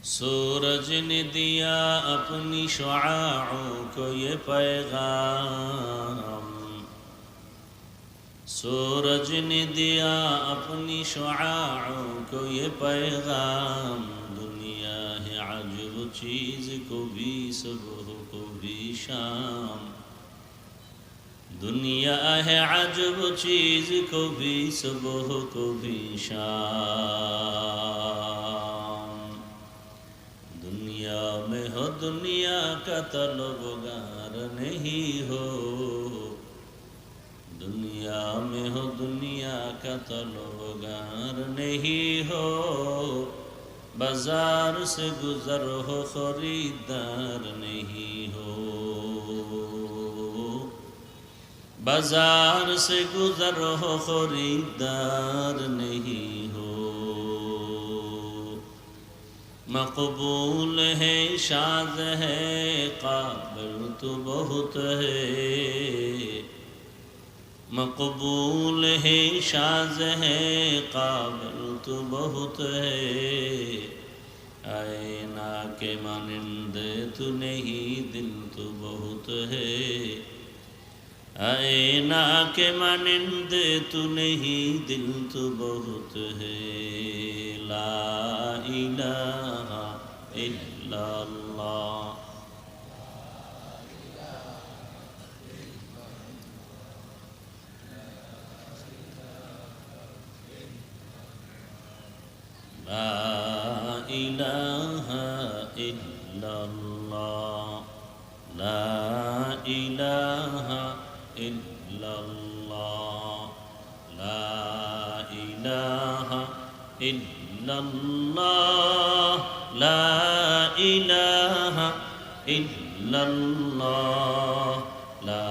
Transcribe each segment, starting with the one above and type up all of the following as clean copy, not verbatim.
सूरज ने दिया अपनी शुआओं को ये पैगाम, सूरज ने दिया अपनी शुआओं को ये पैगाम। दुनिया है अजब चीज़, को भी सुबह को भी शाम। दुनिया है अजब चीज़, को भी सुबह को भी शाम। दुनिया में हो दुनिया का तलबगार नहीं हो, दुनिया में हो दुनिया का तलबगार नहीं हो। बाजार से गुजर हो खरीदार नहीं हो, बाजार से गुजर हो खरीदार नहीं हो। मकबूल है शाद है काबिल तो बहुत है, मकबूल है शाज है काबिल तो बहुत है। आईना के मानिंदे तू नहीं दिल तो बहुत है, आईना के मानिंदे तू नहीं दिल तो बहुत है। ला इलाहा इल्लल्लाह, ला इलाहा इल्लल्लाह, ला इलाहा इल्लल्लाह, ला इलाहा इल्लल्लाह, ला इलाहा इल्लल्लाह, ला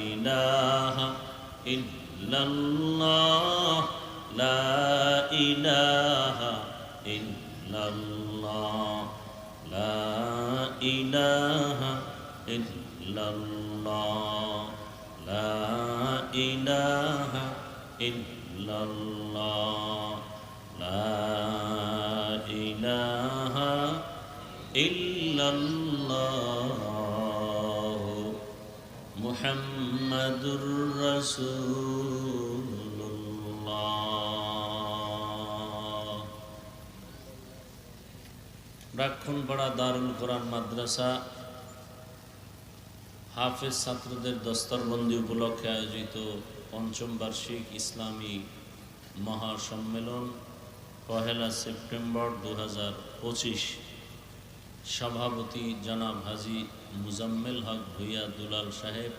इलाहा इल्लल्लाह, ला इलाहा इल्लल्लाह, ला इलाहा इल्लल्लाह, ला इलाहा इल्लल्लाह, ला इलाहा इल्लल्लाह। मुहम्मदुर रसूलुल्लाह। ব্রাহ্মণপাড়া দারুল কোরআন মাদ্রাসা হাফেজ ছাত্রদের দস্তরবন্দি উপলক্ষে আয়োজিত পঞ্চম বার্ষিক ইসলামী মহাসম্মেলন 1 সেপ্টেম্বর 2025। সভাপতি জনাব হাজী মুজাম্মেল হক ভূঁইয়া দুলাল সাহেব,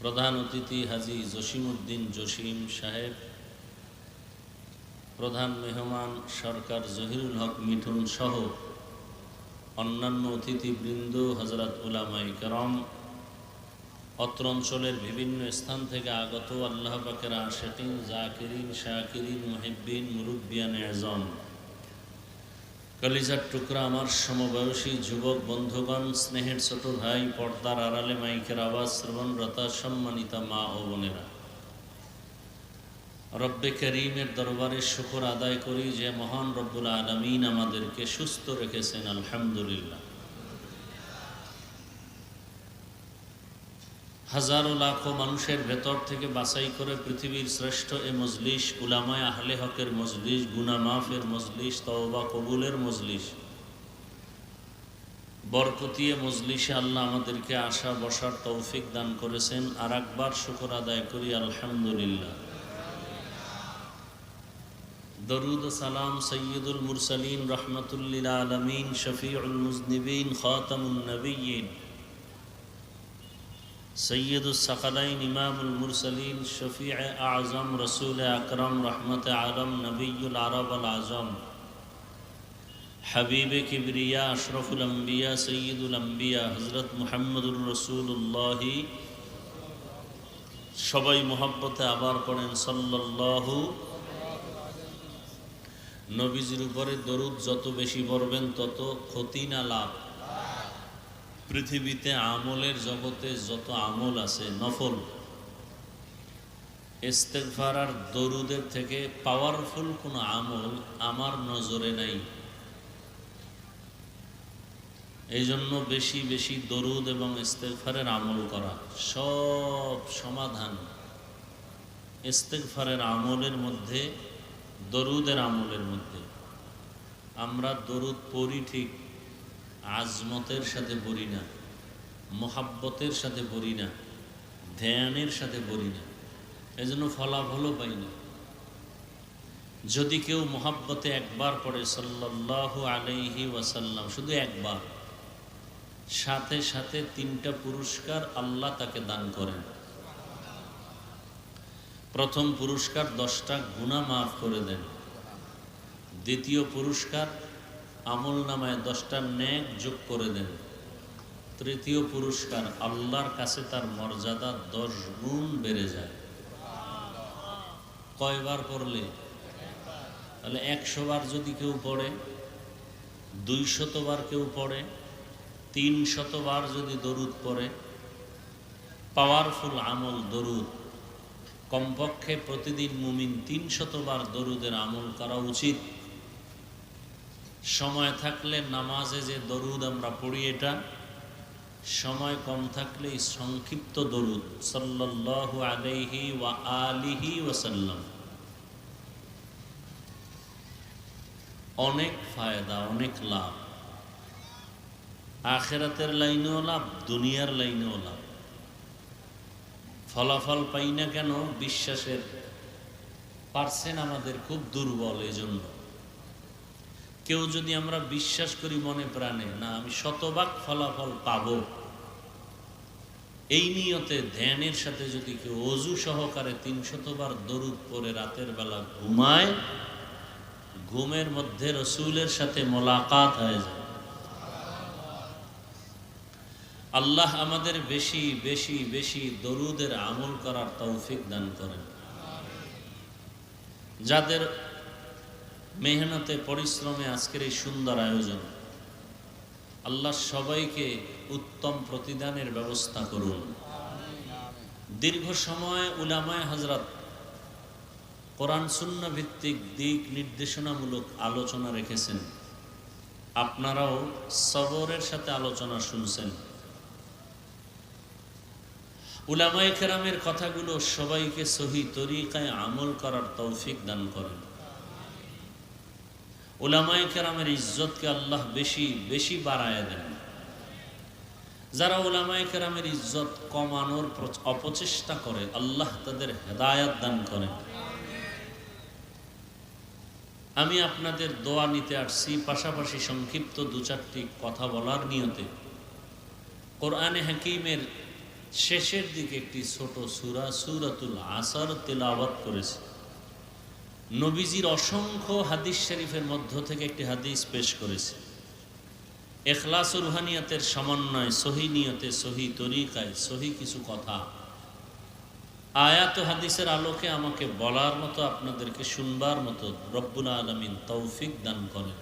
প্রধান অতিথি হাজী জসিমউদ্দিন জসিম সাহেব, প্রধান মেহমান সরকার জহিরুল হক মিঠুন সহ অন্যান্য অতিথিবৃন্দ, হযরত উলামায়ে কেরাম, অত্র অঞ্চলের বিভিন্ন স্থান থেকে আগত আল্লাহ পাকের আশিকিন, জাকিরিন, শাকিরিন, মুহিব্বিন, মুরব্বিয়ান আযম, কলিজার টুকরা আমার সমবয়সী যুবক বন্ধুগণ, স্নেহের ছোট ভাই, পর্দার আড়ালে মাইকের আওয়াজ শ্রবণরতা সম্মানিতা মা ও বোনেরা, রব্বে করিমের দরবারে শুকর আদায় করি যে মহান রব্বুল আলামিন আমাদেরকে সুস্থ রেখেছেন, আলহামদুলিল্লাহ। হাজারো লাখো মানুষের ভেতর থেকে বাছাই করে পৃথিবীর শ্রেষ্ঠ এ মজলিস, উলামায়ে আহলে হকের মজলিস, গুনাহ মাফের মজলিস, তওবা কবুলের মজলিস, বরকতিয়ে মজলিসে আল্লাহ আমাদেরকে আসা বসার তৌফিক দান করেছেন। আর একবার শুকর আদায় করি, আলহামদুলিল্লাহ। দরুদ ও সালাম সৈয়দুল মুরসালিন, রহমাতুল লিল আলামিন, শফিউল মুজনিবিন, খাতামুন নবিয়্যিন, সৈয়দুস সাকালাইন, ইমামুল মুরসালিন, শফিউ আযম, রসুল আকরম, রহমত আলম, নবিয়ুল আরব আল আজম, হাবিবে কিবরিয়া, আশরফুল আম্বিয়া, সৈয়দুল আম্বিয়া, হযরত মুহাম্মদুর রাসূলুল্লাহ। সবাই মুহাব্বতে আবার পড়েন সাল্লাল্লাহু। নবীজির উপরে দরুদ যত বেশি পড়বেন তত ক্ষতি না লাভ। পৃথিবীতে আমলের জগতে যত আমল আছে নফল, ইস্তেগফার আর দরুদের থেকে পাওয়ারফুল কোনো আমল আমার নজরে নাই। এই জন্য বেশি বেশি দরুদ এবং ইস্তেগফারের আমল করা। সব সমাধান ইস্তেগফারের আমলের মধ্যে, দরুদের আমলের মধ্যে। আমরা দরুদ পড়ি ঠিক, আজমতের সাথে পড়ি না, মোহাব্বতের সাথে পড়ি না, ধ্যানের সাথে পড়ি না, এজন্য ফলাফলও পাই না। যদি কেউ মোহাব্বতে একবার পড়ে সাল্লাল্লাহু আলাইহি ওয়াসাল্লাম, শুধু একবার, সাথে সাথে 3টা পুরস্কার আল্লাহ তাকে দান করেন। প্রথম পুরস্কার 10টা গুনাহ মাফ করে দেন। দ্বিতীয় পুরস্কার আমল নামায় 10টা নেক যোগ করে দেন। তৃতীয় পুরস্কার আল্লাহর কাছে তার মর্যাদা 10 গুণ বেড়ে যায়। কয়বার পড়লে? তাহলে 100 বার যদি কেউ পড়ে, 200 বার কেউ পড়ে, 300 বার যদি দরুদ পড়ে, পাওয়ারফুল আমল দরুদ। কমপক্ষে প্রতিদিন মুমিন 300 বার দরুদের আমল করা উচিত। সময় থাকলে নামাজে যে দরুদ আমরা পড়ি, এটা সময় কম থাকলে সংক্ষিপ্ত দরুদ সাল্লাল্লাহু আলাইহি ওয়া আলিহি ওয়াসাল্লাম, অনেক ফায়দা, অনেক লাভ। আখিরাতের লাইনেও লাভ, দুনিয়ার লাইনেও লাভ। ফলাফল পাই না কেন? বিশ্বাসের পার্সেন্ট আমাদের খুব দুর্বল। এই জন্য কেউ যদি আমরা বিশ্বাস করি মনে প্রাণে, না আমি শতভাগ ফলাফল পাবো, এই নিয়তে ধ্যানের সাথে যদি কেউ অজু সহকারে 300 বার দরুদ পড়ে রাতের বেলা ঘুমায়, ঘুমের মধ্যে রসুলের সাথে মোলাকাত হয়ে যায়। আল্লাহ আমাদের বেশি বেশি বেশি দরুদের আমল করার তৌফিক দান করেন। যাদের মেহনতে পরিশ্রমে আজকের এই সুন্দর আয়োজন, আল্লাহ সবাইকে উত্তম প্রতিদানের ব্যবস্থা করুন। দীর্ঘ সময় উলামায়ে হযরত কোরআন সুন্নাহ ভিত্তিক দিক নির্দেশনামূলক আলোচনা রেখেছেন। আপনারাও সবরের সাথে আলোচনা শুনছেন। উলামায়ে কেরামের কথাগুলো সবাইকে সহি তরিকায় আমল করার তৌফিক দান করেন। উলামায়ে কেরামের ইজ্জতকে আল্লাহ বেশি বেশি বাড়ায় দেন। যারা উলামায়ে কেরামের ইজ্জত কমানোর অপচেষ্টা করে, আল্লাহ তাদের হেদায়েত দান করেন। আমি আপনাদের দোয়া নিতে আসছি, পাশাপাশি সংক্ষিপ্ত 2-4টি কথা বলার নিয়তে। কোরআনে হাকিমের শেষের দিকে একটি ছোট সূরা সূরাতুল আসর তেলাওয়াত করেছি। নবীজির অসংখ্য হাদিস শরীফের মধ্য থেকে একটি হাদিস পেশ করেছি। ইখলাস ও রুহানিয়াতের সমন্বয়, সহি নিয়তে, সহি তরিকায়, সহি কিছু কথা আয়াত ও হাদিসের আলোকে আমাকে বলার মতো, আপনাদেরকে শুনবার মতো রব্বুল আলামিন তৌফিক দান করেন।